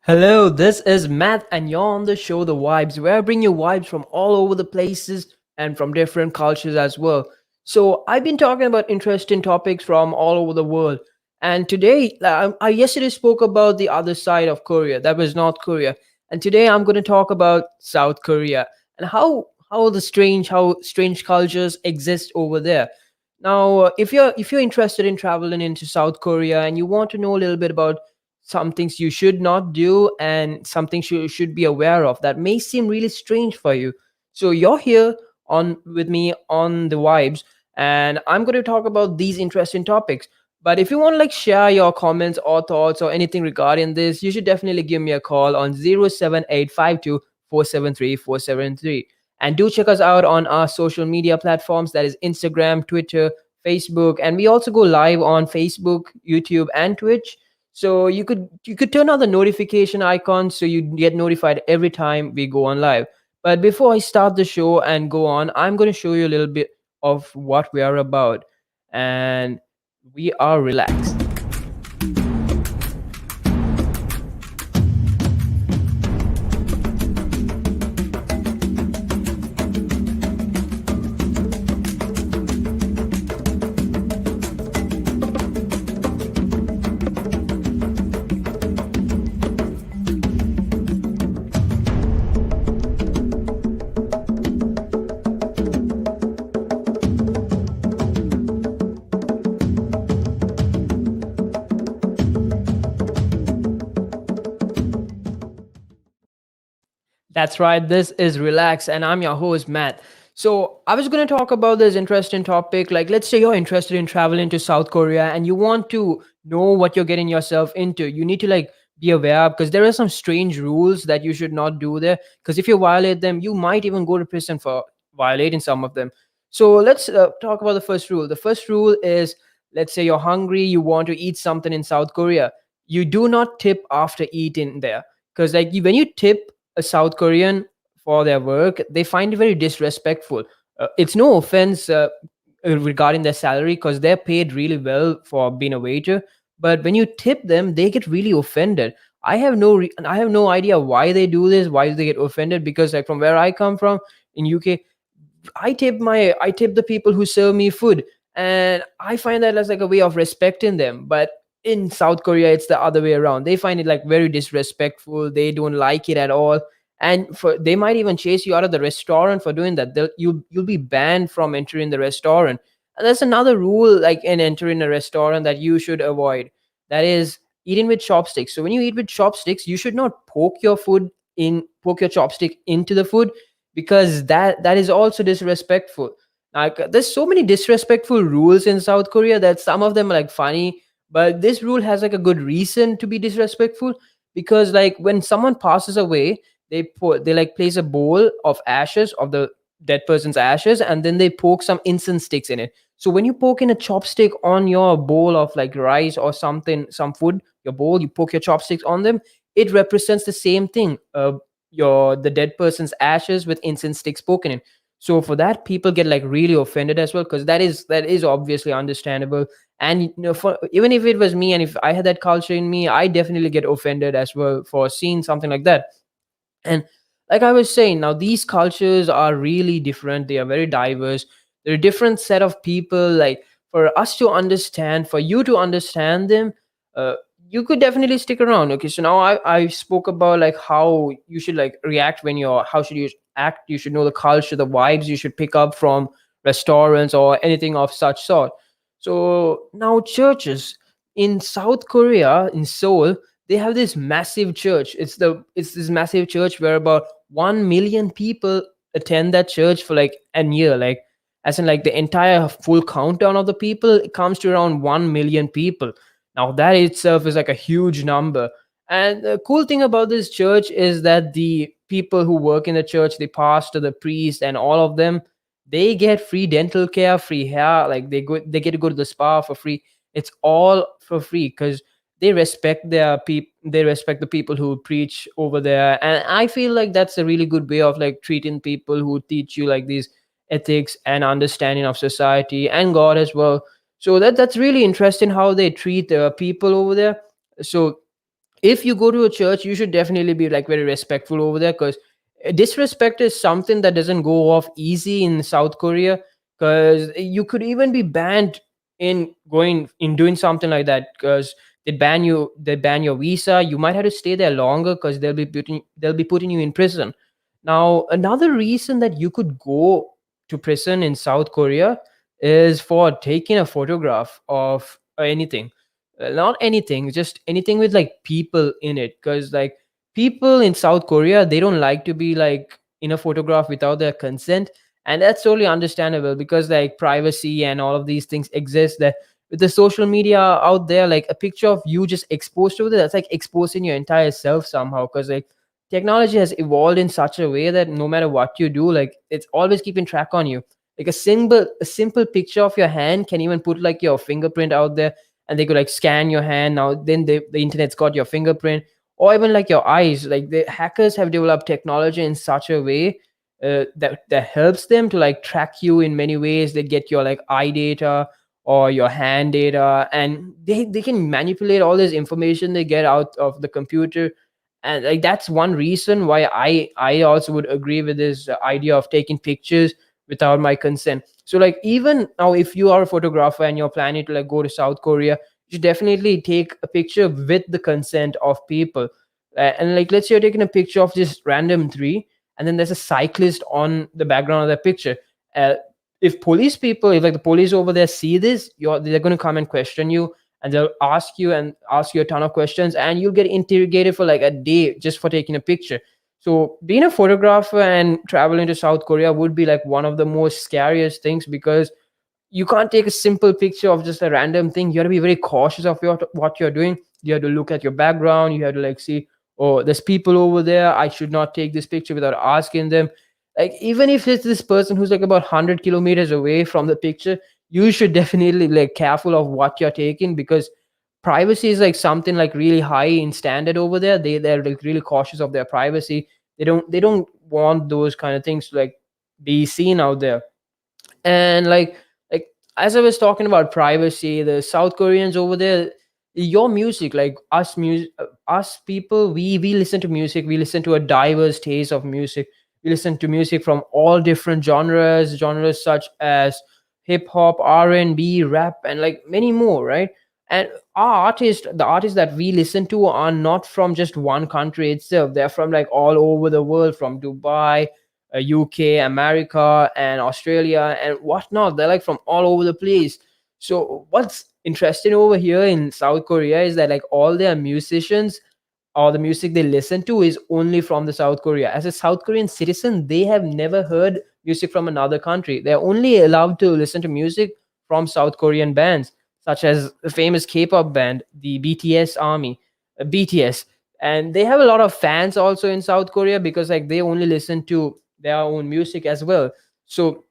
Hello, this is Matt, and you're on the show The Vibes, where I bring you vibes from all over the places and from different cultures as well. So, I've been talking about interesting topics from all over the world, and today, I yesterday spoke about the other side of Korea, that was North Korea, and today I'm going to talk about South Korea and how strange cultures exist over there. Now, if you're interested in traveling into South Korea and you want to know a little bit about some things you should not do and some things you should be aware of that may seem really strange for you, so you're here on with me on the vibes, and I'm going to talk about these interesting topics. But if you want to share your comments or thoughts or anything regarding this, you should definitely give me a call on 07852 473 473, and do check us out on our social media platforms, that is Instagram, Twitter, Facebook, and we also go live on Facebook, YouTube, and Twitch. So you could turn on the notification icon so you get notified every time we go on live. But before I start the show and go on, I'm going to show you a little bit of what we are about, and we are relaxed. That's right. This is Relax, and I'm your host, Matt. So, I was going to talk about this interesting topic. Like, let's say you're interested in traveling to South Korea and you want to know what you're getting yourself into. You need to, be aware because there are some strange rules that you should not do there. Because if you violate them, you might even go to prison for violating some of them. So, let's talk about the first rule. The first rule is, let's say you're hungry, you want to eat something in South Korea. You do not tip after eating there. Because, when you tip a South Korean for their work, they find it very disrespectful. It's no offense regarding their salary because they're paid really well for being a waiter. But when you tip them, they get really offended. I have no idea why they do this, why they get offended. Because like from where I come from in UK, I tip the people who serve me food, and I find that as like a way of respecting them. But in South Korea, it's the other way around. They find it like very disrespectful. They don't like it at all, and for they might even chase you out of the restaurant for doing that. You'll be banned from entering the restaurant. And that's another rule, like in entering a restaurant, that you should avoid. That is eating with chopsticks. So when you eat with chopsticks, you should not poke your chopstick into the food, because that is also disrespectful. Like there's so many disrespectful rules in South Korea that some of them are like funny, but this rule has like a good reason to be disrespectful. Because like when someone passes away, they like place a bowl of ashes of the dead person's ashes, and then they poke some incense sticks in it. So when you poke in a chopstick on your bowl of like rice or something, some food, your bowl, you poke your chopsticks on them, it represents the same thing. The dead person's ashes with incense sticks spoken in. So for that, people get like really offended as well, because that is obviously understandable. And for even if it was me and if I had that culture in me, I definitely get offended as well for seeing something like that. And like I was saying, now these cultures are really different. They are very diverse. They're a different set of people. Like for us to understand, for you to understand them, uh, you could definitely stick around. Okay, so now I spoke about like how you should like react when you're how should you act. You should know the culture, the vibes you should pick up from restaurants or anything of such sort. So now churches in South Korea, in Seoul, they have this massive church. It's this massive church where about 1 million people attend that church for like a year. Like as in like the entire full countdown of the people, it comes to around 1 million people. Now that itself is like a huge number. And the cool thing about this church is that the people who work in the church, the pastor, the priest, and all of them, they get free dental care, free hair. Like they get to go to the spa for free. It's all for free because they respect the people who preach over there. And I feel like that's a really good way of like treating people who teach you like these ethics and understanding of society and God as well. So that's really interesting how they treat the people over there. So if you go to a church, you should definitely be like very respectful over there, because disrespect is something that doesn't go off easy in South Korea, because you could even be banned in going in doing something like that, because they ban your visa. You might have to stay there longer because they'll be putting you in prison. Now another reason that you could go to prison in South Korea is for taking a photograph of anything. Not anything, just anything with like people in it, because like people in South Korea, they don't like to be like in a photograph without their consent. And that's totally understandable, because like privacy and all of these things exist, that with the social media out there, like a picture of you just exposed to it, that's like exposing your entire self somehow, because like technology has evolved in such a way that no matter what you do, like it's always keeping track on you. Like a simple picture of your hand can even put like your fingerprint out there, and they could like scan your hand. Now then the internet's got your fingerprint, or even like your eyes. Like the hackers have developed technology in such a way that helps them to like track you in many ways. They get your like eye data or your hand data, and they can manipulate all this information they get out of the computer. And like that's one reason why I also would agree with this idea of taking pictures without my consent. So like even now, if you are a photographer and you're planning to like go to South Korea, you should definitely take a picture with the consent of people. And like let's say you're taking a picture of this random tree, and then there's a cyclist on the background of that picture. uh, if police people, if like the police over there see this, they're going to come and question you, and they'll ask you a ton of questions, and you'll get interrogated for like a day just for taking a picture. So being a photographer and traveling to South Korea would be like one of the most scariest things, because you can't take a simple picture of just a random thing. You have to be very cautious of what you're doing. You have to look at your background. You have to like see, oh, there's people over there, I should not take this picture without asking them. Like even if it's this person who's like about 100 kilometers away from the picture, you should definitely like careful of what you're taking, because privacy is like something like really high in standard over there. They're like really cautious of their privacy. They don't want those kind of things to like be seen out there. And like as I was talking about privacy, the South Koreans over there, your music, like us people, we listen to music. We listen to a diverse taste of music. We listen to music from all different genres such as hip hop, R&B, rap, and like many more, right? And the artists that we listen to are not from just one country itself. They're from like all over the world, from Dubai, UK, America, and Australia, and whatnot. They're like from all over the place. So what's interesting over here in South Korea is that like all their musicians, or the music they listen to, is only from the South Korea. As a South Korean citizen, they have never heard music from another country. They're only allowed to listen to music from South Korean bands, such as the famous K-pop band, the BTS Army, BTS. And they have a lot of fans also in South Korea, because like they only listen to their own music as well. So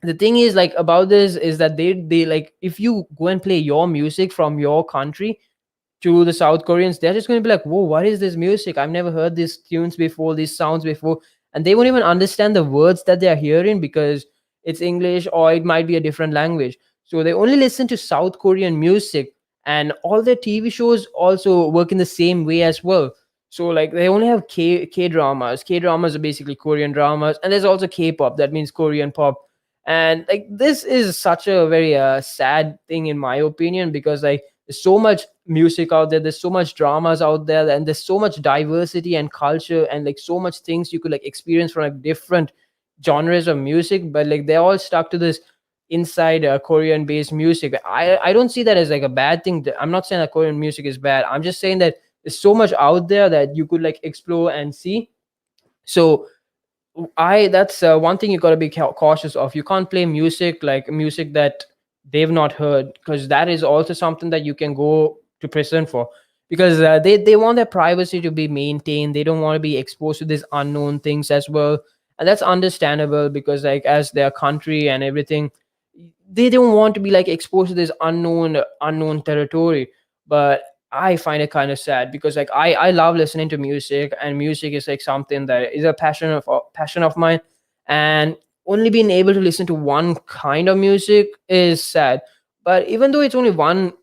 the thing is like about this is that they like, if you go and play your music from your country to the South Koreans, they're just going to be like, whoa, what is this music? I've never heard these tunes before, these sounds before. And they won't even understand the words that they're hearing, because it's English or it might be a different language. So they only listen to South Korean music, and all their TV shows also work in the same way as well. So like they only have K dramas. K dramas are basically Korean dramas, and there's also K-pop, that means Korean pop. And like this is such a very sad thing in my opinion, because like there's so much music out there, there's so much dramas out there, and there's so much diversity and culture, and like so much things you could like experience from like different genres of music, but like they're all stuck to this inside Korean based music. I don't see that as like a bad thing. I'm not saying that Korean music is bad. I'm just saying that there's so much out there that you could like explore and see. So I that's one thing you got to be cautious of. You can't play music like music that they've not heard, because that is also something that you can go to prison for, because they want their privacy to be maintained. They don't want to be exposed to these unknown things as well. And that's understandable, because like as their country and everything, they don't want to be like exposed to this unknown territory. But I find it kind of sad, because like I love listening to music, and music is like something that is a passion of mine. And only being able to listen to one kind of music is sad. But even though it's only one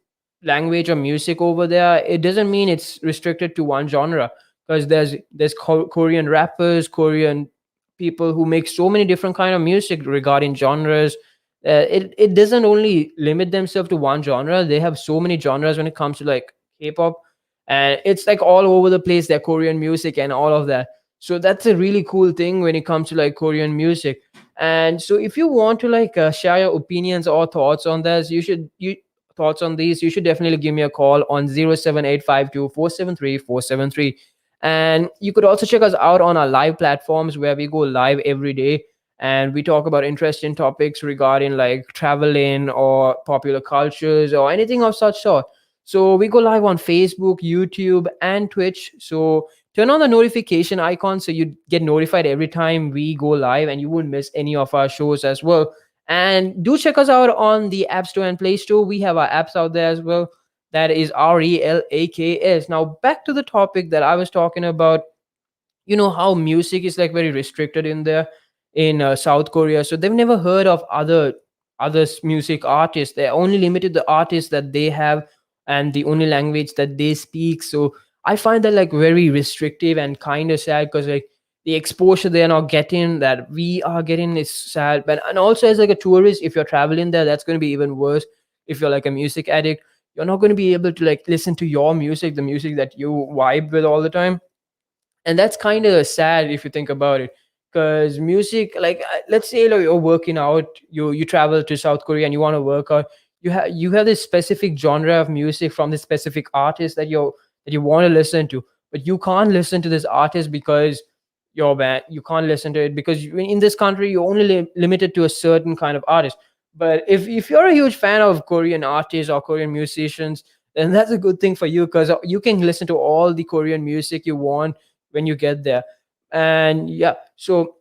language or music over there, it doesn't mean it's restricted to one genre, because there's Korean rappers, Korean people who make so many different kind of music regarding genres. It doesn't only limit themselves to one genre. They have so many genres when it comes to like K-pop, and it's like all over the place. Their Korean music and all of that. So that's a really cool thing when it comes to like Korean music. And so if you want to like share your opinions or thoughts on this, you thoughts on these, you should definitely give me a call on 07852 473 473. And you could also check us out on our live platforms where we go live every day, and we talk about interesting topics regarding like traveling or popular cultures or anything of such sort. So we go live on Facebook, YouTube, and Twitch. So turn on the notification icon so you get notified every time we go live, and you won't miss any of our shows as well. And do check us out on the App Store and Play Store. We have our apps out there as well. That is RELAKS. Now back to the topic that I was talking about. You know how music is like very restricted in there in South Korea, so they've never heard of music artists. They're only limited the artists that they have and the only language that they speak. So I find that like very restrictive and kind of sad, because like the exposure they're not getting that we are getting is sad. But and also as like a tourist, if you're traveling there, that's going to be even worse. If you're like a music addict, you're not going to be able to like listen to your music, the music that you vibe with all the time. And that's kind of sad if you think about it, because music, like let's say like, you're working out, you travel to South Korea and you want to work out. You have this specific genre of music from this specific artist that you want to listen to, but you can't listen to this artist because you're bad. You can't listen to it because in this country you're only limited to a certain kind of artist. But if you're a huge fan of Korean artists or Korean musicians, then that's a good thing for you, because you can listen to all the Korean music you want when you get there. And yeah, so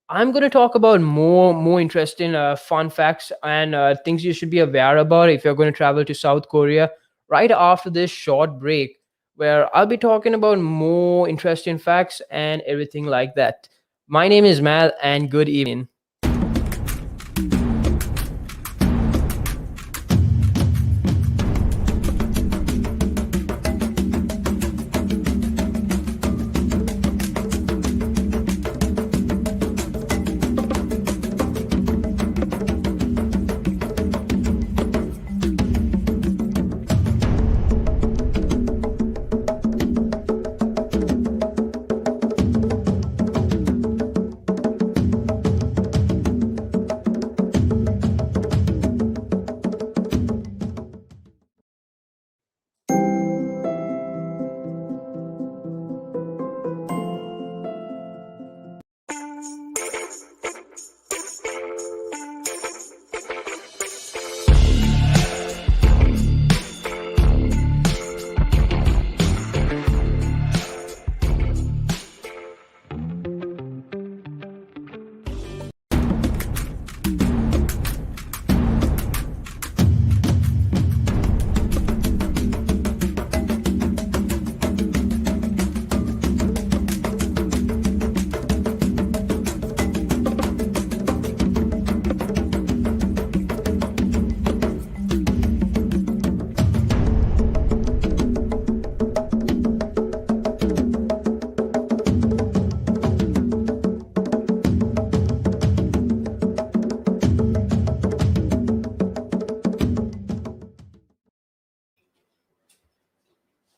I'm going to talk about more interesting fun facts and things you should be aware about if you're going to travel to South Korea right after this short break, where I'll be talking about more interesting facts and everything like that. My name is Mal, and good evening.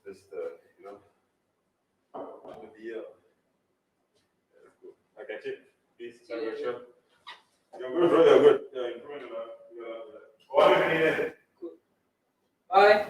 Just on the beer. Yeah, that's cool. I catch it. Please, sure. You're good, bro. You're good. You're improving a lot. All you need is Bye.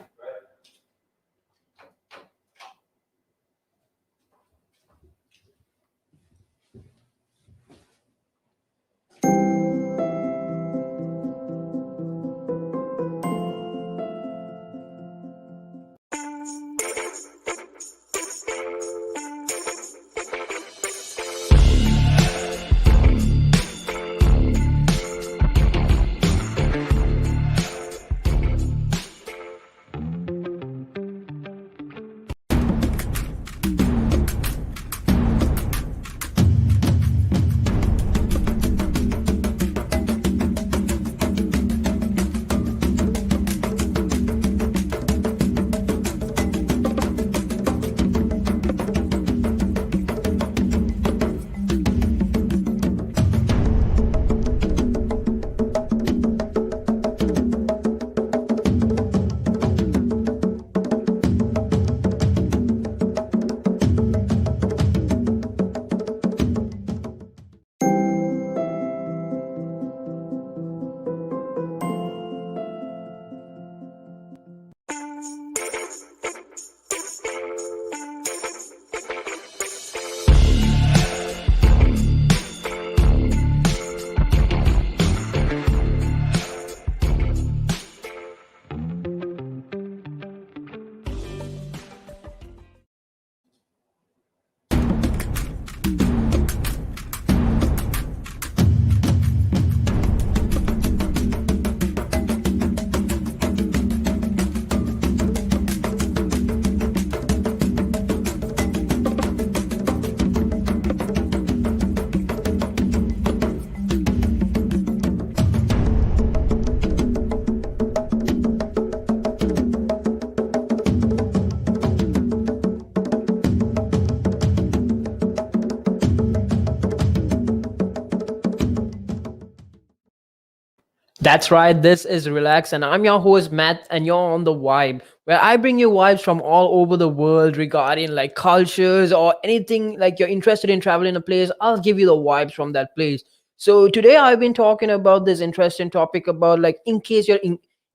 That's right. This is Relax, and I'm your host, Matt, and you're on The Vibe, where I bring you vibes from all over the world regarding like cultures or anything like you're interested in traveling a place. I'll give you the vibes from that place. So today I've been talking about this interesting topic about like in case you're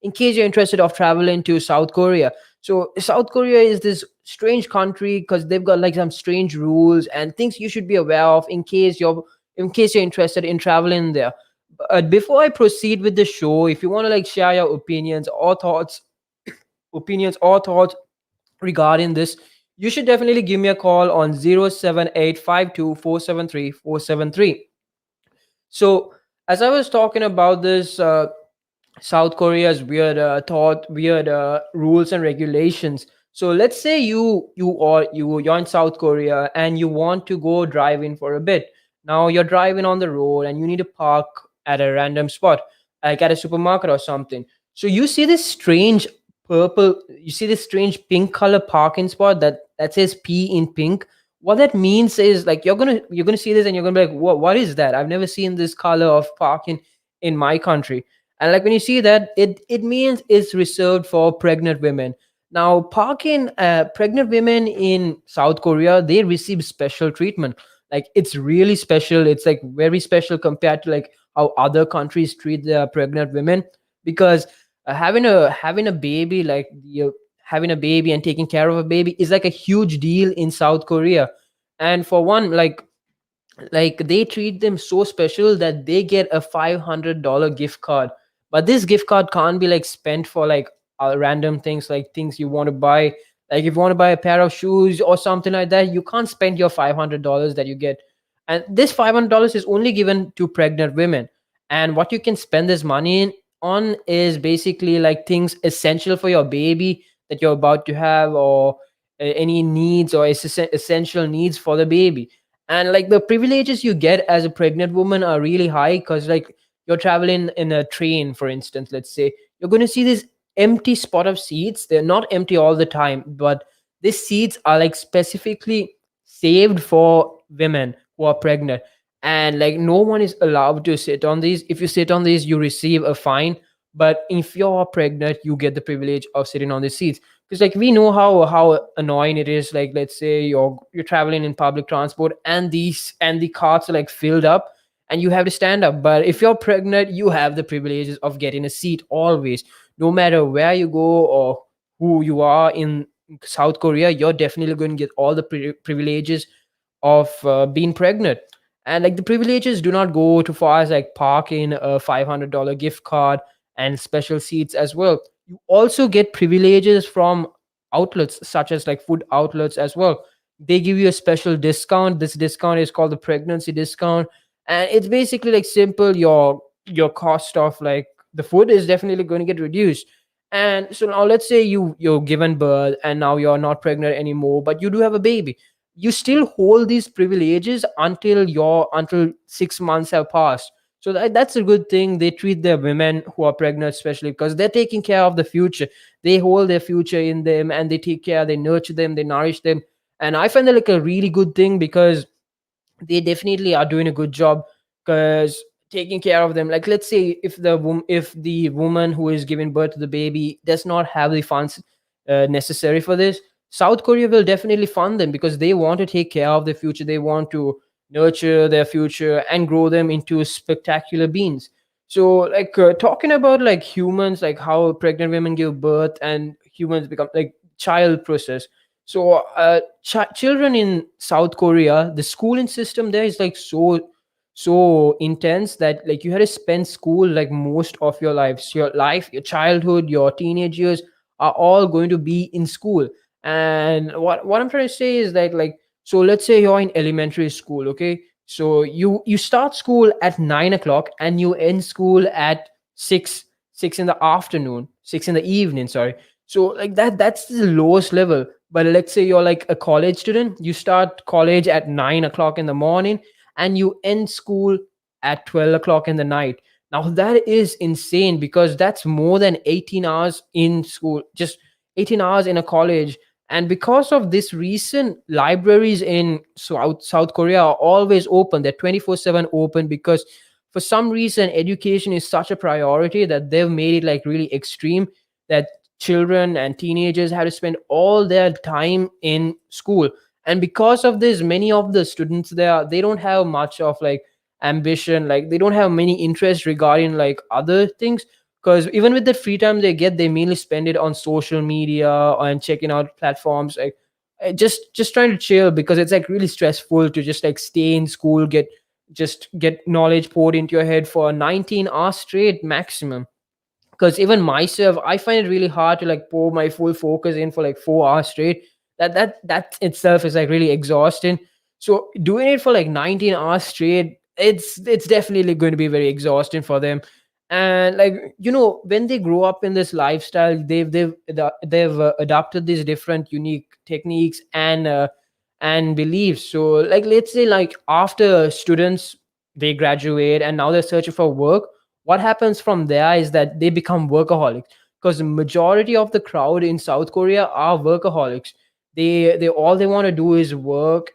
interested of traveling to South Korea. So South Korea is this strange country because they've got like some strange rules and things you should be aware of in case you're interested in traveling there. But before I proceed with the show, if you want to like share your opinions or thoughts regarding this, you should definitely give me a call on 07852473473. So as I was talking about this South Korea's weird rules and regulations. So let's say you're in South Korea and you want to go driving for a bit. Now you're driving on the road and you need to park at a random spot, like at a supermarket or something. So you see this strange pink color parking spot that says P in pink. What that means is like you're gonna see this and you're gonna be like, what is that? I've never seen this color of parking in my country. And like when you see that, it means it's reserved for pregnant women. Now parking pregnant women in South Korea, they receive special treatment. Like it's really special. It's like very special compared to like how other countries treat their pregnant women, because having a baby, having a baby and taking care of a baby is like a huge deal in South Korea. And for one, like they treat them so special that they get a $500 gift card. But this gift card can't be like spent for like random things, like things you want to buy. Like if you want to buy a pair of shoes or something like that, you can't spend your $500 that you get. And this $500 is only given to pregnant women. And what you can spend this money on is basically like things essential for your baby that you're about to have, or any needs or essential needs for the baby. And like the privileges you get as a pregnant woman are really high, because like you're traveling in a train, for instance. Let's say you're going to see this empty spot of seats. They're not empty all the time, but these seats are like specifically saved for women who are pregnant. And like no one is allowed to sit on these. If you sit on these, you receive a fine. But if you're pregnant, you get the privilege of sitting on these seats. Because like we know how annoying it is. Like let's say you're traveling in public transport and the carts are like filled up and you have to stand up. But if you're pregnant, you have the privileges of getting a seat always. No matter where you go or who you are in South Korea, you're definitely going to get all the privileges of being pregnant. And like the privileges do not go too far as like parking, a $500 gift card, and special seats as well. You also get privileges from outlets such as like food outlets as well. They give you a special discount. This discount is called the pregnancy discount, and it's basically like simple. Your cost of like the food is definitely going to get reduced. And so now let's say you're given birth and now you're not pregnant anymore, but you do have a baby. You still hold these privileges until 6 months have passed. So that's a good thing. They treat their women who are pregnant especially because they're taking care of the future. They hold their future in them and they take care, they nurture them, they nourish them. And I find that like a really good thing, because they definitely are doing a good job, because taking care of them, like let's say if the woman who is giving birth to the baby does not have the funds necessary for this, South Korea will definitely fund them, because they want to take care of their future. They want to nurture their future and grow them into spectacular beings. So like talking about like humans, like how pregnant women give birth and humans become like child process. So children in South Korea, the schooling system there is like so intense that like you had to spend school like most of your lives, your childhood, your teenage years are all going to be in school. And what I'm trying to say is that like, so let's say you're in elementary school, okay? So you start school at 9 o'clock and you end school at six in the afternoon, 6 in the evening, sorry. So like that's the lowest level. But let's say you're like a college student, you start college at 9 o'clock in the morning and you end school at 12 o'clock in the night. Now that is insane, because that's more than 18 hours in school, just 18 hours in a college. And because of this reason, libraries in South Korea are always open. They're 24/7 open, because for some reason education is such a priority that they've made it like really extreme, that children and teenagers have to spend all their time in school. And because of this, many of the students there, they don't have much of like ambition, like they don't have many interests regarding like other things, because even with the free time they get, they mainly spend it on social media and checking out platforms, like just trying to chill, because it's like really stressful to just like stay in school, get knowledge poured into your head for 19 hours straight maximum. Because even myself, I find it really hard to like pour my full focus in for like 4 hours straight. That itself is like really exhausting. So doing it for like 19 hours straight, it's definitely going to be very exhausting for them. And like, when they grow up in this lifestyle, they've adopted these different unique techniques and beliefs. So like, let's say like after students, they graduate and now they're searching for work. What happens from there is that they become workaholics, because the majority of the crowd in South Korea are workaholics. They all they want to do is work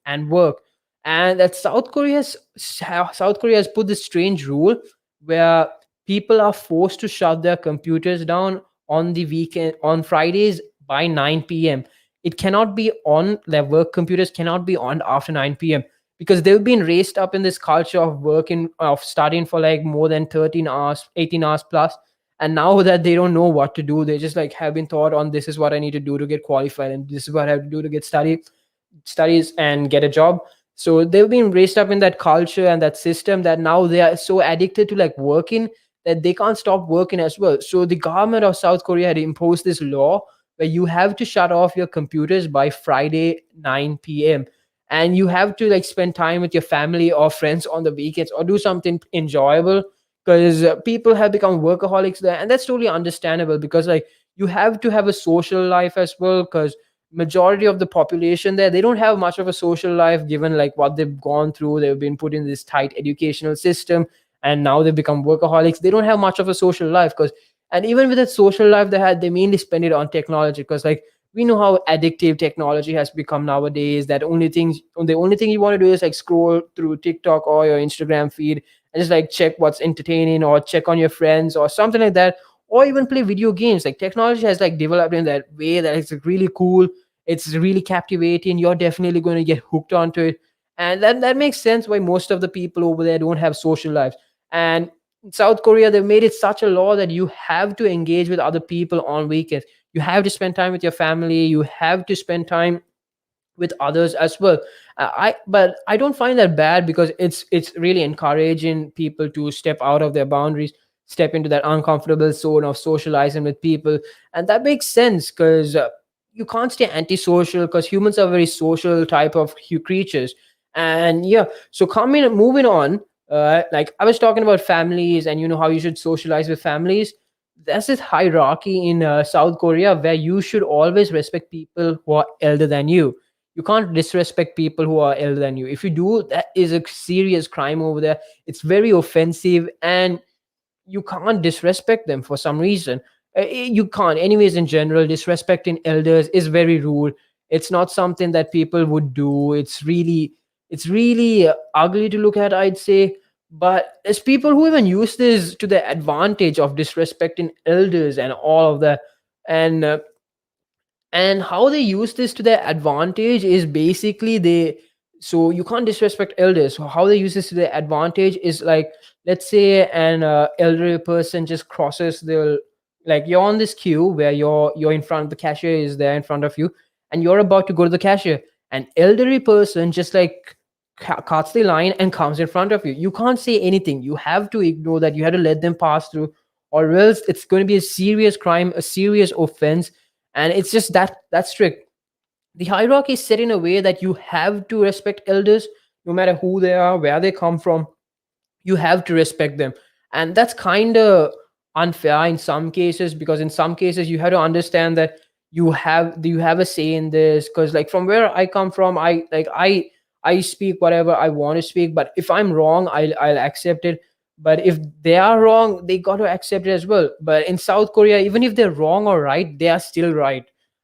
and work. And that South Korea has put this strange rule where people are forced to shut their computers down on the weekend, on Fridays, by 9 p.m. It cannot be on, their work computers cannot be on after 9 p.m., because they've been raised up in this culture of working, of studying for like more than 13 hours, 18 hours plus. And now that they don't know what to do, they just like have been taught on, this is what I need to do to get qualified, and this is what I have to do to get studies and get a job. So they've been raised up in that culture and that system, that now they are so addicted to like working that they can't stop working as well. So the government of South Korea had imposed this law where you have to shut off your computers by Friday 9 p.m., and you have to like spend time with your family or friends on the weekends, or do something enjoyable, because people have become workaholics there. And that's totally understandable, because like you have to have a social life as well, because majority of the population there, they don't have much of a social life, given like what they've gone through. They've been put in this tight educational system, and now they've become workaholics. They don't have much of a social life, because, and even with that social life they had, they mainly spend it on technology, because like we know how addictive technology has become nowadays, that the only thing you want to do is like scroll through TikTok or your Instagram feed, and just like check what's entertaining, or check on your friends or something like that, or even play video games. Like technology has like developed in that way that it's like really cool, it's really captivating, you're definitely going to get hooked onto it. And that makes sense why most of the people over there don't have social lives. And in South Korea, they've made it such a law that you have to engage with other people on weekends. You have to spend time with your family, you have to spend time with others as well. But I don't find that bad, because it's really encouraging people to step out of their boundaries, step into that uncomfortable zone of socializing with people. And that makes sense, because you can't stay antisocial, because humans are very social type of creatures. And yeah, so coming moving on, like I was talking about families, and how you should socialize with families. There's this hierarchy in South Korea where you should always respect people who are elder than you. You can't disrespect people who are elder than you. If you do, that is a serious crime over there. It's very offensive, and you can't disrespect them for some reason. You can't. Anyways, in general, disrespecting elders is very rude. It's not something that people would do. It's really ugly to look at, I'd say. But there's people who even use this to their advantage of disrespecting elders and all of that. And and how they use this to their advantage is basically they, so you can't disrespect elders. So how they use this to their advantage is like, let's say an elderly person just crosses the, like you're on this queue where you're in front, the cashier is there in front of you, and you're about to go to the cashier. An elderly person just like cuts the line and comes in front of you. You can't say anything, you have to ignore that, you have to let them pass through, or else it's going to be a serious crime, a serious offense. And it's just that strict. The hierarchy is set in a way that you have to respect elders, no matter who they are, where they come from. You have to respect them. And that's kind of unfair in some cases, because in some cases you have to understand that you have a say in this. Because like from where I come from, I speak whatever I want to speak, but if I'm wrong, I'll accept it. But if they are wrong, they got to accept it as well. But in South Korea, even if they're wrong or right, they are still right.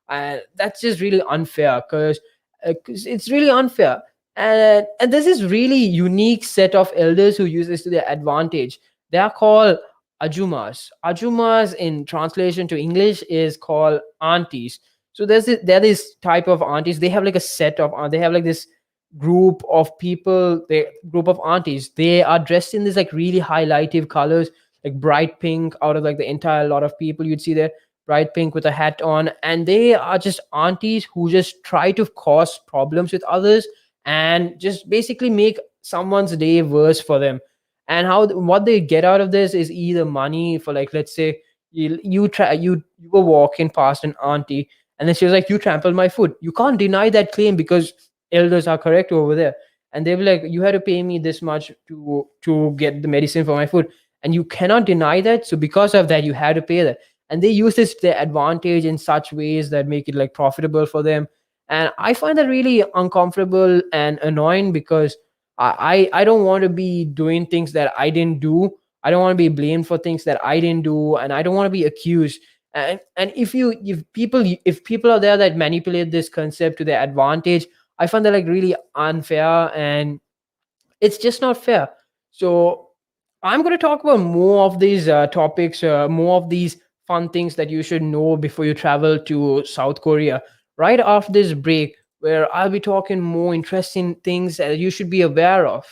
And that's just really unfair, because it's really unfair. And there's this really unique set of elders who use this to their advantage. They are called ajumas. Ajumas in translation to English is called aunties. So there this type of aunties. They have like a set of they have like this group of people, they group of aunties. They are dressed in this like really highlightive colors, like bright pink. Out of like the entire lot of people you'd see there, bright pink with a hat on, and they are just aunties who just try to cause problems with others and just basically make someone's day worse for them. And what they get out of this is either money for, like, let's say you were walking past an auntie, and then she was like, you trampled my foot. You can't deny that claim because elders are correct over there, and they'll be like, you had to pay me this much to get the medicine for my foot, and you cannot deny that. So because of that, you had to pay that. And they use this to their advantage in such ways that make it like profitable for them. And I find that really uncomfortable and annoying, because I don't want to be doing things that I didn't do. I don't want to be blamed for things that I didn't do, and I don't want to be accused. And if people are there that manipulate this concept to their advantage, I find that like really unfair, and it's just not fair. So I'm going to talk about more of these topics, more of these fun things that you should know before you travel to South Korea right after this break, where I'll be talking more interesting things that you should be aware of.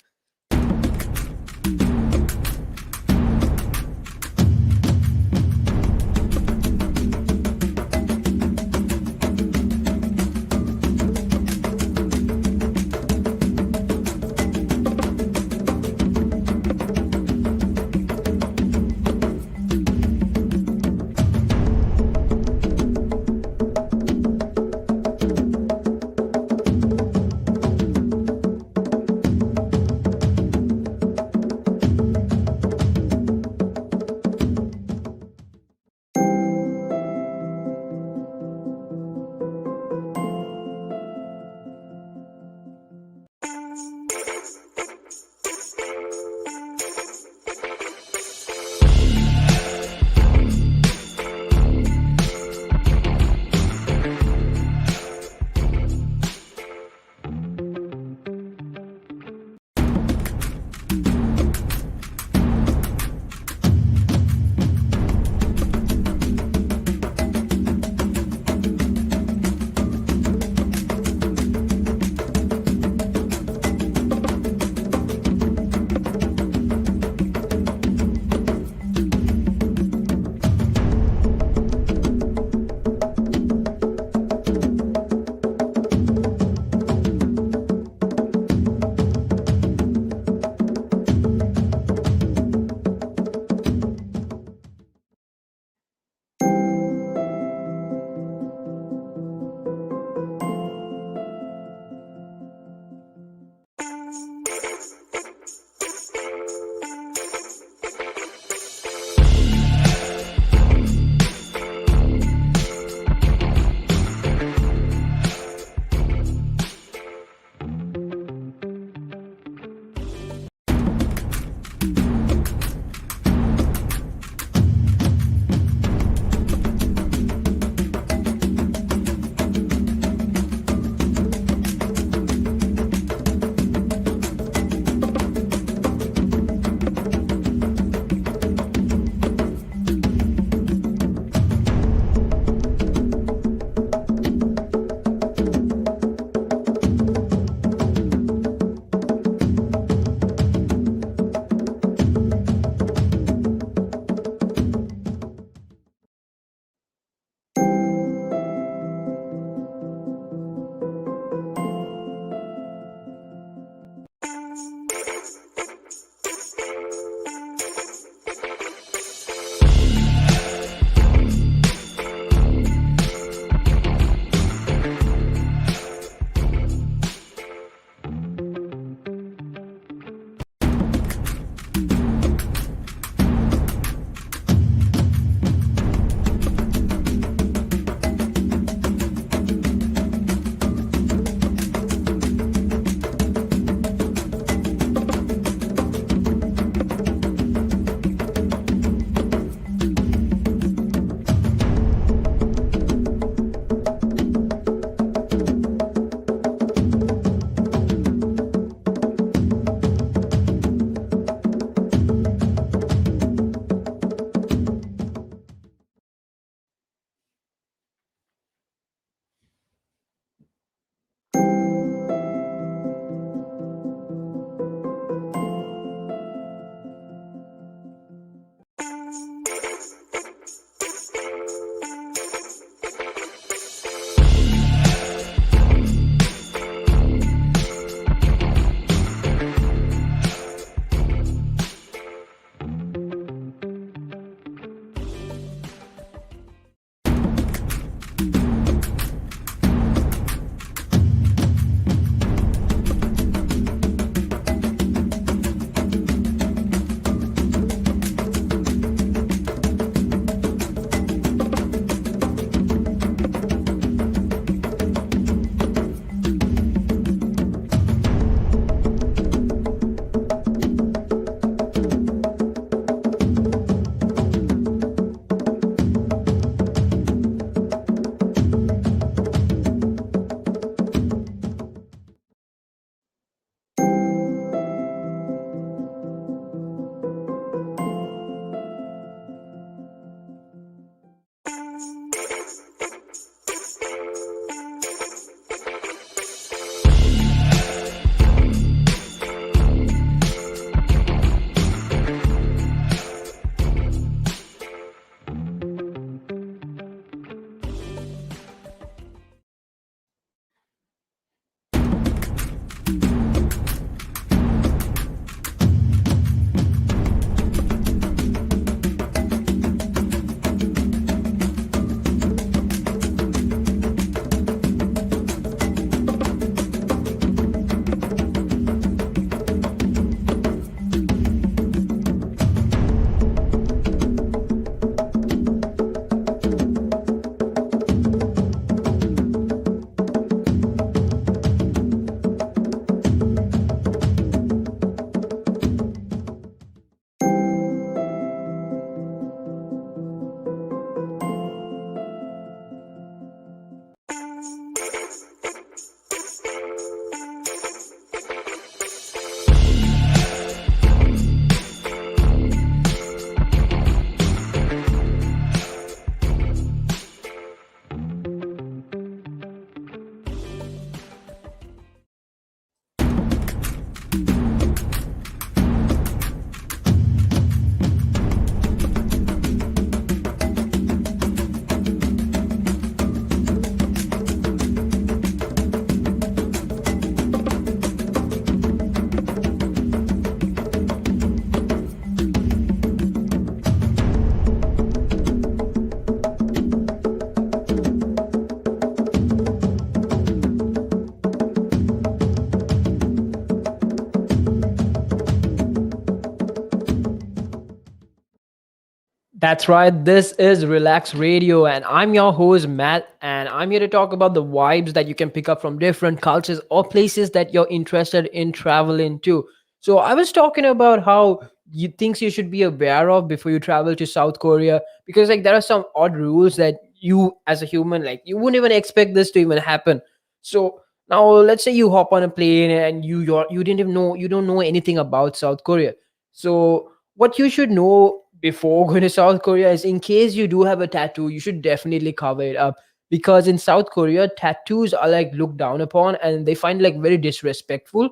That's right. This is Relax Radio, and I'm your host, Matt. And I'm here to talk about the vibes that you can pick up from different cultures or places that you're interested in traveling to. So, I was talking about how you things you should be aware of before you travel to South Korea, because like there are some odd rules that you, as a human, like you wouldn't even expect this to even happen. So, now let's say you hop on a plane and you didn't even know you don't know anything about South Korea. So, what you should know before going to South Korea is, in case you do have a tattoo, you should definitely cover it up, because in South Korea, tattoos are like looked down upon and they find like very disrespectful,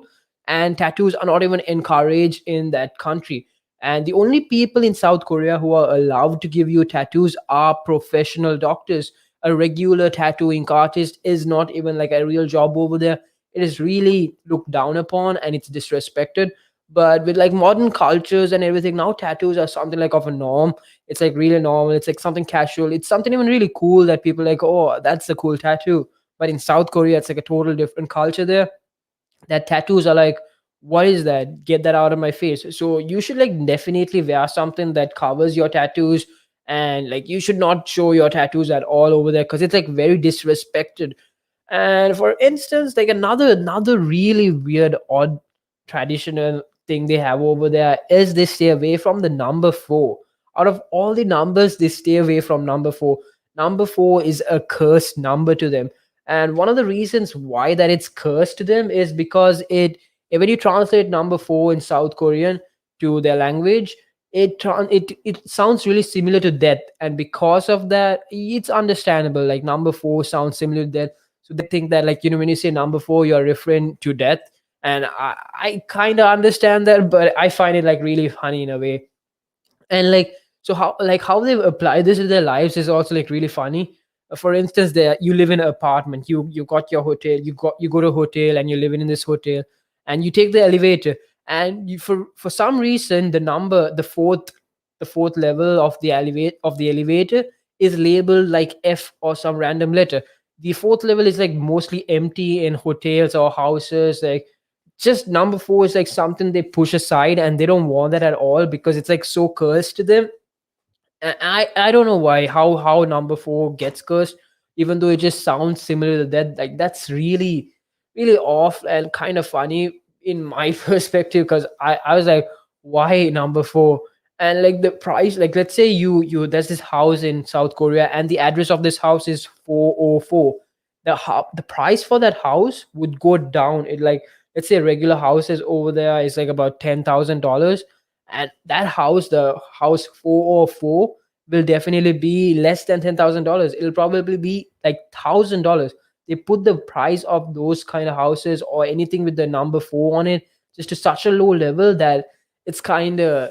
and tattoos are not even encouraged in that country. And the only people in South Korea who are allowed to give you tattoos are professional doctors. A regular tattooing artist is not even like a real job over there. It is really looked down upon and it's disrespected. But with like modern cultures and everything, now tattoos are something like of a norm. It's like really normal. It's like something casual. It's something even really cool that people like, oh, that's a cool tattoo. But in South Korea, it's like a total different culture there, that tattoos are like, what is that, get that out of my face. So you should like definitely wear something that covers your tattoos, and like you should not show your tattoos at all over there, because it's like very disrespected. And for instance, like another really weird, odd traditional thing they have over there is they stay away from the number four. Out of all the numbers, they stay away from number four. Number four is a cursed number to them. And one of the reasons why that it's cursed to them is because when you translate number four in South Korean to their language, it sounds really similar to death. And because of that, it's understandable. Like number four sounds similar to death, so they think that, like, when you say number four, you're referring to death. And I kind of understand that, but I find it like really funny in a way. And like, so how they apply this to their lives is also like really funny. For instance, there you live in an apartment, you got your hotel, you go to a hotel and you're living in this hotel, and you take the elevator, and for some reason the fourth level of the elevator is labeled like F or some random letter. The fourth level is like mostly empty in hotels or houses. Like, just number four is like something they push aside, and they don't want that at all, because it's like so cursed to them. And I don't know why, how number four gets cursed, even though it just sounds similar to that. Like, that's really really off and kind of funny in my perspective, because I was like, why number four? And like the price, like let's say you there's this house in South Korea, and the address of this house is 404. The price for that house would go down. It like, let's say regular houses over there is like about $10,000, and that house, the house 404, will definitely be less than $10,000. It'll probably be like $1,000. They put the price of those kind of houses or anything with the number four on it just to such a low level that it's kind of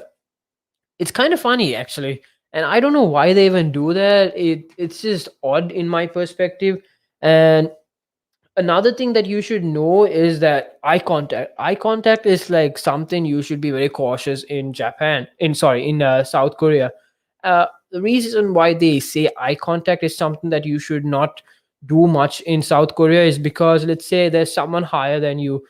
it's kind of funny actually. And I don't know why they even do that. It's just odd in my perspective. And another thing that you should know is that eye contact is like something you should be very cautious in Japan, in South Korea. The reason why they say eye contact is something that you should not do much in South Korea is because, let's say there's someone higher than you.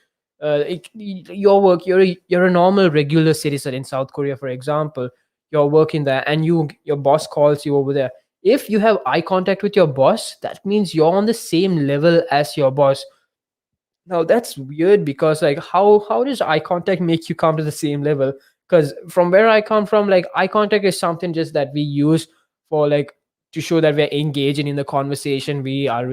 Your work, you're a normal regular citizen in South Korea, for example. You're working there, and your boss calls you over there. If you have eye contact with your boss, that means you're on the same level as your boss. Now that's weird, because like, how does eye contact make you come to the same level? Because from where I come from, like, eye contact is something just that we use for like, to show that we're engaging in the conversation. We are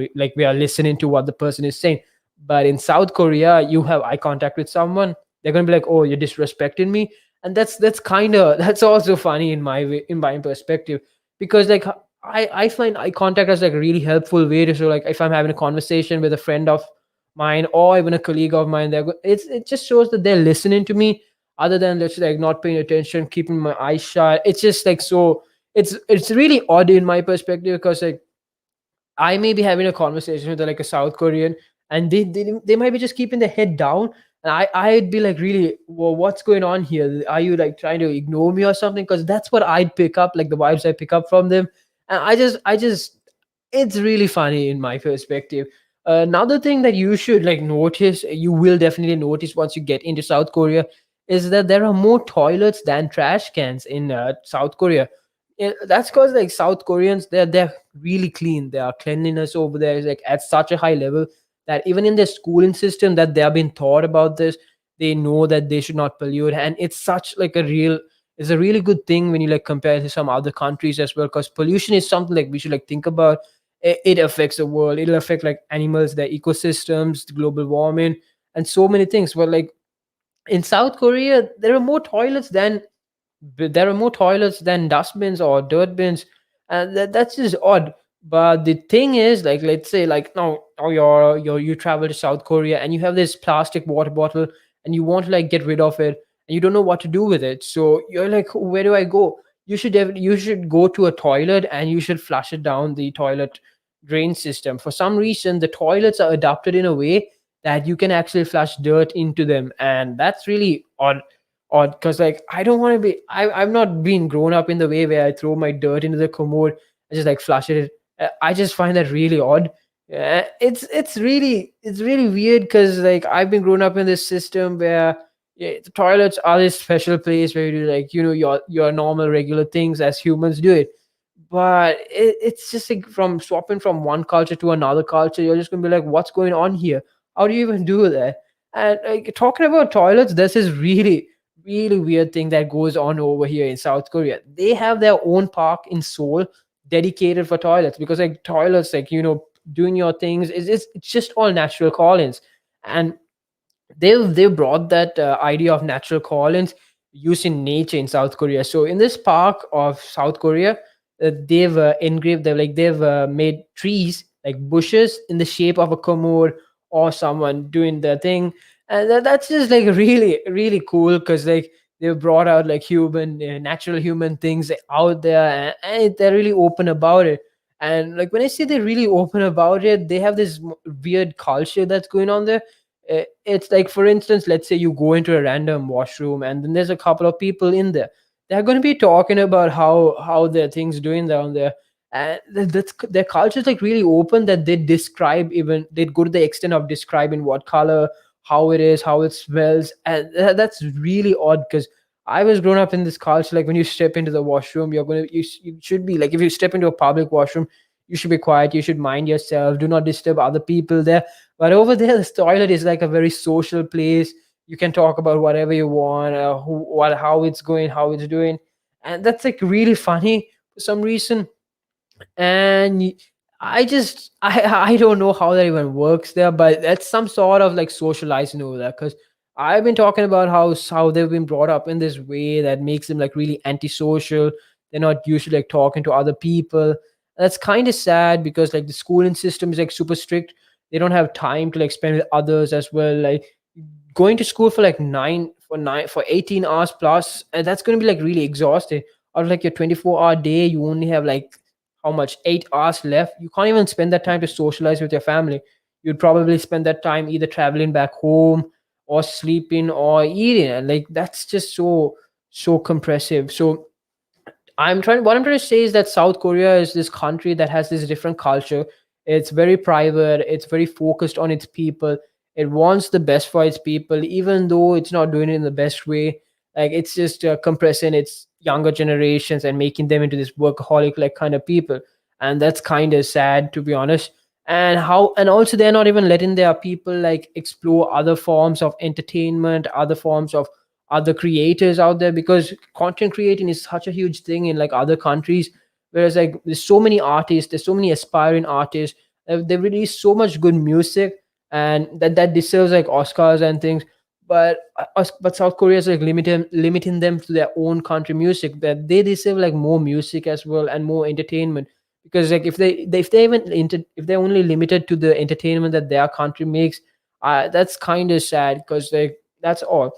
listening to what the person is saying. But in South Korea, you have eye contact with someone, they're gonna be like, oh, you're disrespecting me. And that's kind of that's also funny in my perspective, because like, I find eye contact as like a really helpful way to show, like, if I'm having a conversation with a friend of mine or even a colleague of mine, it just shows that they're listening to me, other than just like not paying attention, keeping my eyes shut. It's just like, so it's really odd in my perspective, because like, I may be having a conversation with like a South Korean, and they might be just keeping their head down, and I'd be like, really, well, what's going on here? Are you like trying to ignore me or something? Because that's what I'd pick up, like the vibes I pick up from them. And I just it's really funny in my perspective. Another thing that you should like notice, you will definitely notice once you get into South Korea, is that there are more toilets than trash cans in South Korea. That's because like South Koreans, they're really clean. Their cleanliness over there is like at such a high level that even in their schooling system that they have been taught about this, they know that they should not pollute, and it's such like a real, it's a really good thing when you like compare to some other countries as well, because pollution is something like we should like think about. It affects the world. It'll affect like animals, their ecosystems, the global warming, and so many things. But like in South Korea, there are more toilets than dustbins or dirt bins, and that's just odd. But the thing is, like, let's say, like, now, you travel to South Korea and you have this plastic water bottle and you want to like get rid of it and you don't know what to do with it. So you're like, where do I go? You should go to a toilet and you should flush it down the toilet drain system. For some reason, the toilets are adapted in a way that you can actually flush dirt into them, and that's really odd because like I don't want to be I've not been grown up in the way where I throw my dirt into the commode and just like flush it. I just find that really odd. It's really weird because like I've been grown up in this system where, yeah, the toilets are this special place where you do like your normal regular things as humans do it. But it's just like from swapping from one culture to another culture, you're just gonna be like, what's going on here? How do you even do that? And like talking about toilets, this is really weird thing that goes on over here in South Korea. They have their own park in Seoul dedicated for toilets, because like toilets, like doing your things is it's just all natural call-ins. And they've brought that idea of natural call-ins used in nature in South Korea. So in this park of South Korea, they've engraved, they've made trees like bushes in the shape of a commode or someone doing their thing. And that's just like really cool because like they've brought out like natural human things out there, and they're really open about it. And like when I say they're really open about it, they have this weird culture that's going on there. It's like, for instance, let's say you go into a random washroom and then there's a couple of people in there. They're going to be talking about how their things doing down there. And their culture is like really open, that they go to the extent of describing what color, how it is, how it smells. And that's really odd because I was grown up in this culture. Like when you step into the washroom, you should be like, if you step into a public washroom, you should be quiet, you should mind yourself, do not disturb other people there. But over there, the toilet is like a very social place. You can talk about whatever you want, how it's going, how it's doing, and that's like really funny for some reason. And I don't know how that even works there, but that's some sort of like socializing over there. Because I've been talking about how they've been brought up in this way that makes them like really antisocial. They're not usually like talking to other people. That's kind of sad because like the schooling system is like super strict. They don't have time to like spend with others as well. Like going to school for like 18 hours plus, and that's going to be like really exhausting. Out of like your 24-hour day, you only have like how much, 8 hours left. You can't even spend that time to socialize with your family. You'd probably spend that time either traveling back home or sleeping or eating, and like that's just so compressive. So what I'm trying to say is that South Korea is this country that has this different culture. It's very private, it's very focused on its people. It wants the best for its people, even though it's not doing it in the best way. Like it's just compressing its younger generations and making them into this workaholic like kind of people. And that's kind of sad, to be honest. And also they're not even letting their people like explore other forms of entertainment, other forms of other creators out there, because content creating is such a huge thing in like other countries. Whereas like there's so many artists, there's so many aspiring artists, they release so much good music, and that deserves like Oscars and things. But South Korea is like limiting them to their own country music, that they deserve like more music as well and more entertainment. Because like if they're only limited to the entertainment that their country makes, that's kind of sad, because like that's all.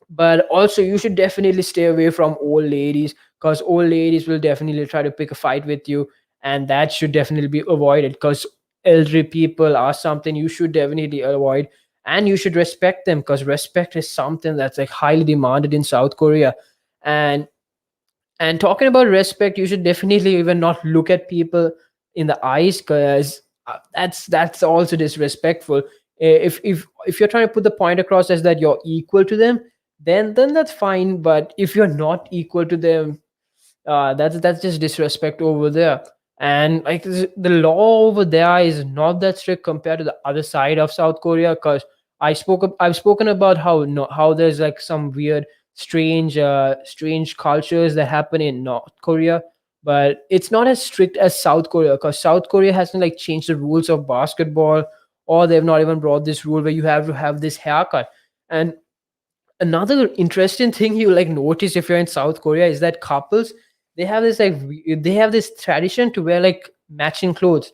But also you should definitely stay away from old ladies, because old ladies will definitely try to pick a fight with you, and that should definitely be avoided, because elderly people are something you should definitely avoid. And you should respect them, because respect is something that's like highly demanded in South Korea. And and talking about respect, you should definitely even not look at people in the eyes, because that's also disrespectful. If you're trying to put the point across as that you're equal to them, then that's fine. But if you're not equal to them, That's just disrespect over there. And like the law over there is not that strict compared to the other side of South Korea. Because I've spoken about how no, how there's like some weird, strange cultures that happen in North Korea, but it's not as strict as South Korea. Because South Korea hasn't like changed the rules of basketball, or they've not even brought this rule where you have to have this haircut. And another interesting thing you like notice if you're in South Korea is that couples, they have this tradition to wear like matching clothes.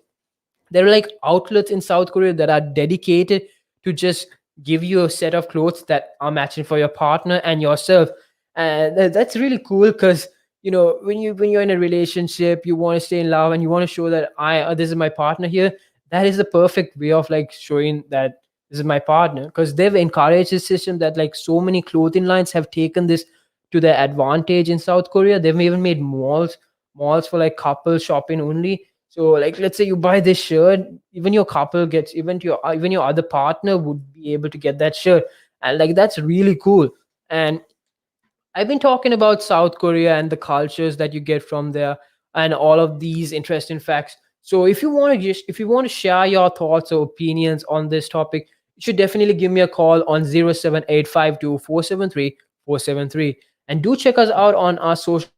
There are like outlets in South Korea that are dedicated to just give you a set of clothes that are matching for your partner and yourself. And that's really cool because when you're in a relationship, you want to stay in love and you want to show that I this is my partner here. That is the perfect way of like showing that this is my partner, because they've encouraged this system that like so many clothing lines have taken this to their advantage in South Korea. They've even made malls for like couple shopping only. So like let's say you buy this shirt, even your couple gets, even your other partner would be able to get that shirt. And like that's really cool. And I've been talking about South Korea and the cultures that you get from there and all of these interesting facts. So if you want to share your thoughts or opinions on this topic, you should definitely give me a call on 07852 473 473. And do check us out on our social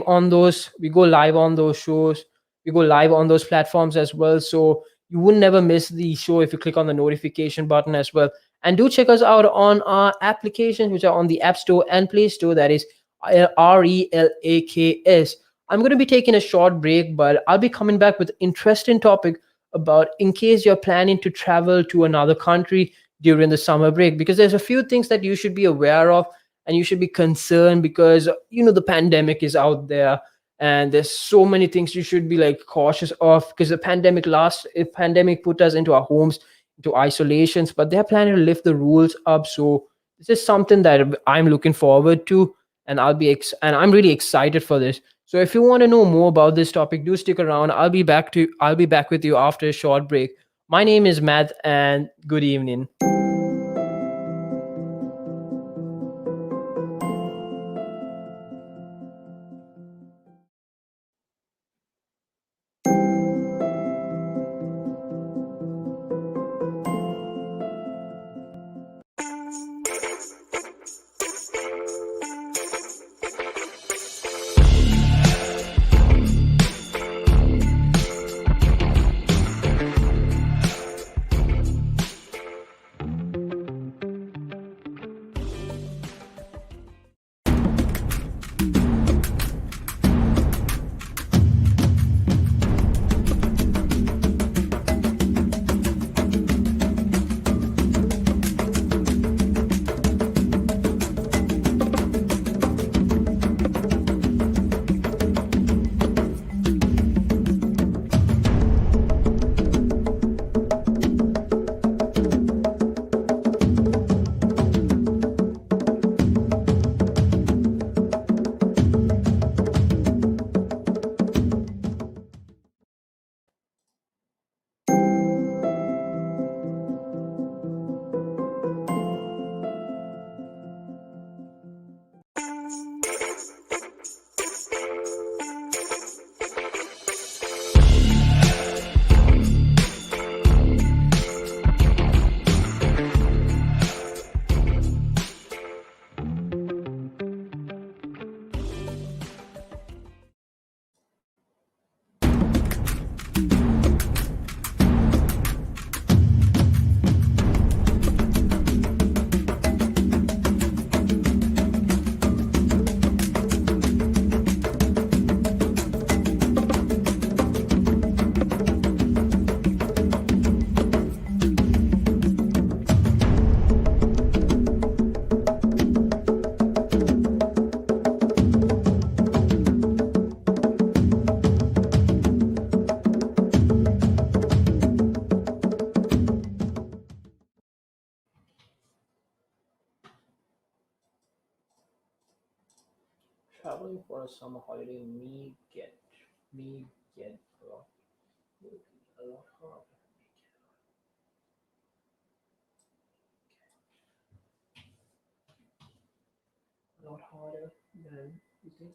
on those we go live on those shows, we go live on those platforms as well, so you would never miss the show if you click on the notification button as well. And do check us out on our applications, which are on the App Store and Play Store. That is RELAKS. I'm going to be taking a short break, but I'll be coming back with interesting topic about in case you're planning to travel to another country during the summer break, because there's a few things that you should be aware of and you should be concerned, because the pandemic is out there, and there's so many things you should be like cautious of, because the pandemic put us into our homes, into isolations, but they're planning to lift the rules up. So this is something that I'm looking forward to, and and I'm really excited for this. So if you want to know more about this topic, do stick around. I'll be back with you after a short break. My name is Matt, and good evening. Traveling for a summer holiday me get a lot hard. shorter than you think.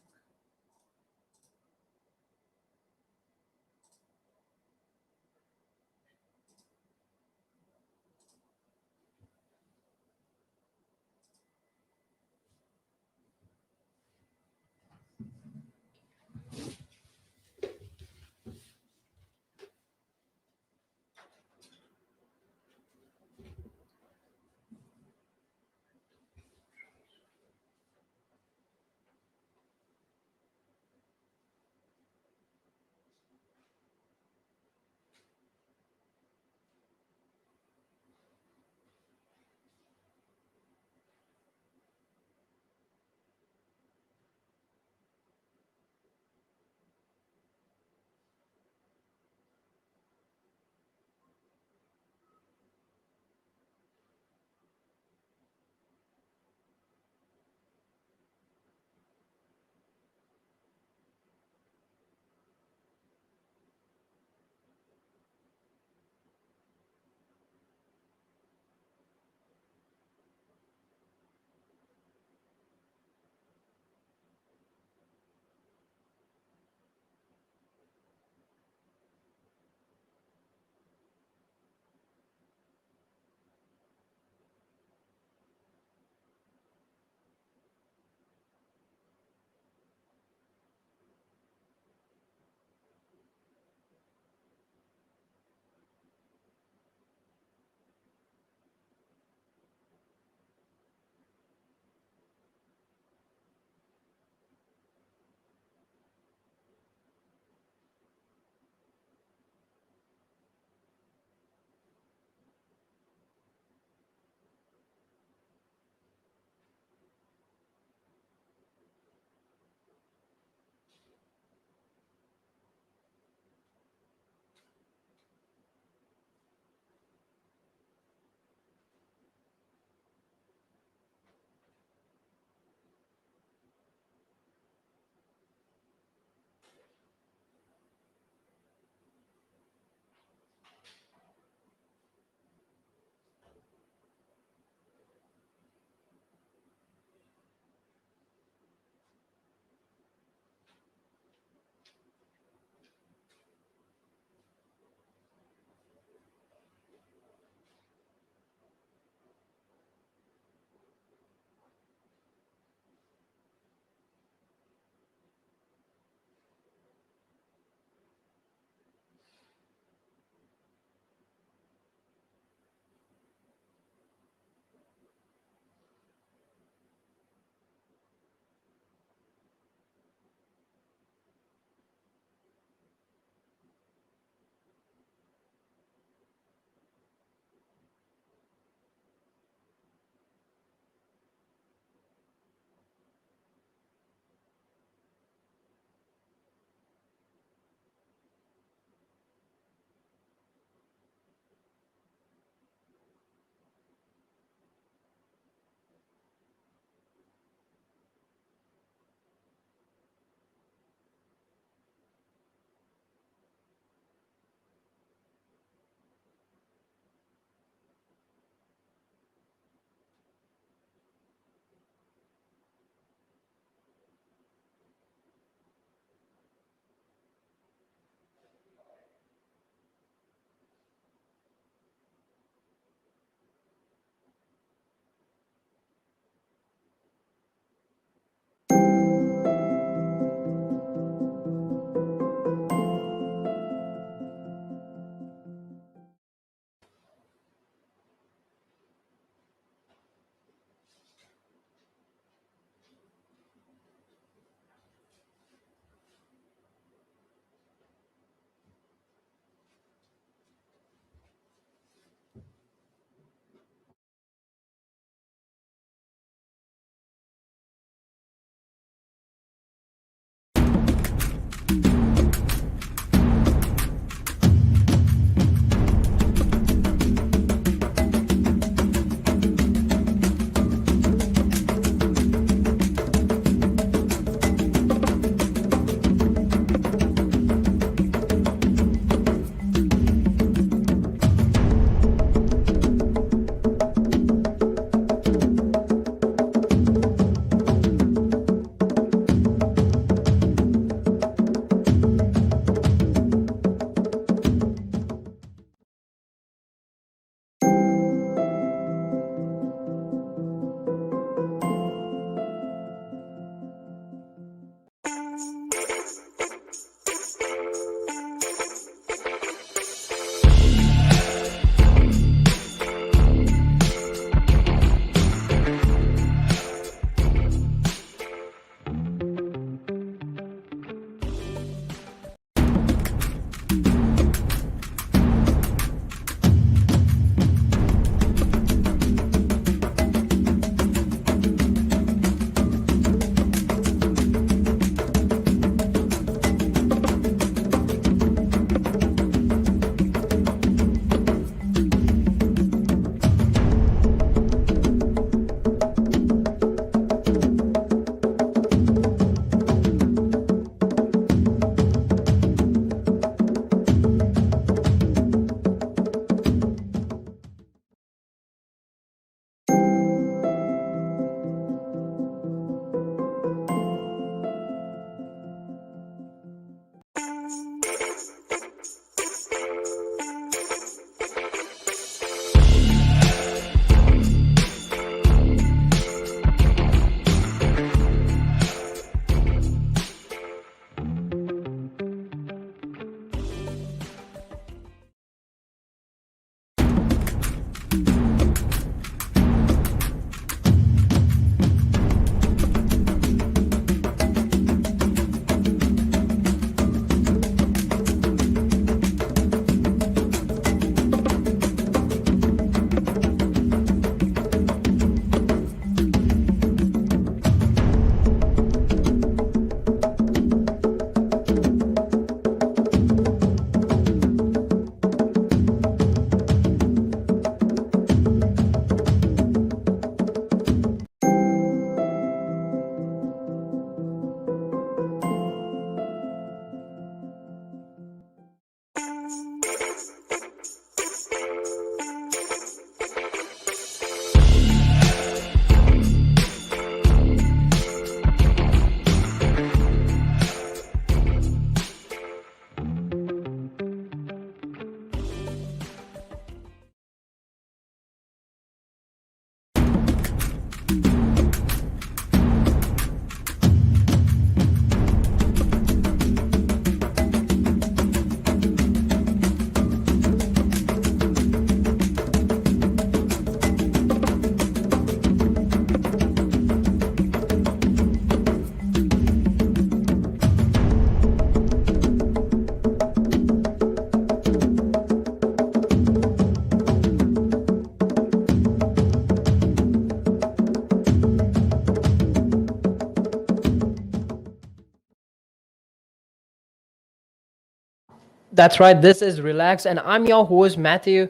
That's right. This is Relax, and I'm your host, Matthew.